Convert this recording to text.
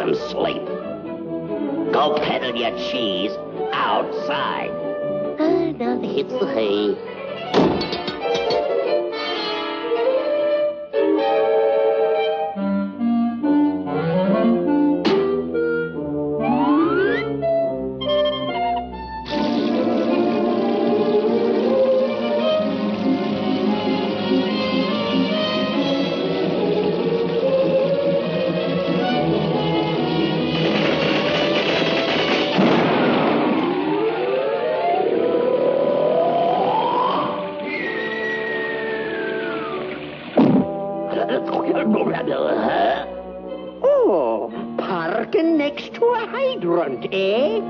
some sleep. Go peddle your cheese outside. Now hits the hay. Oh, parking next to a hydrant, eh?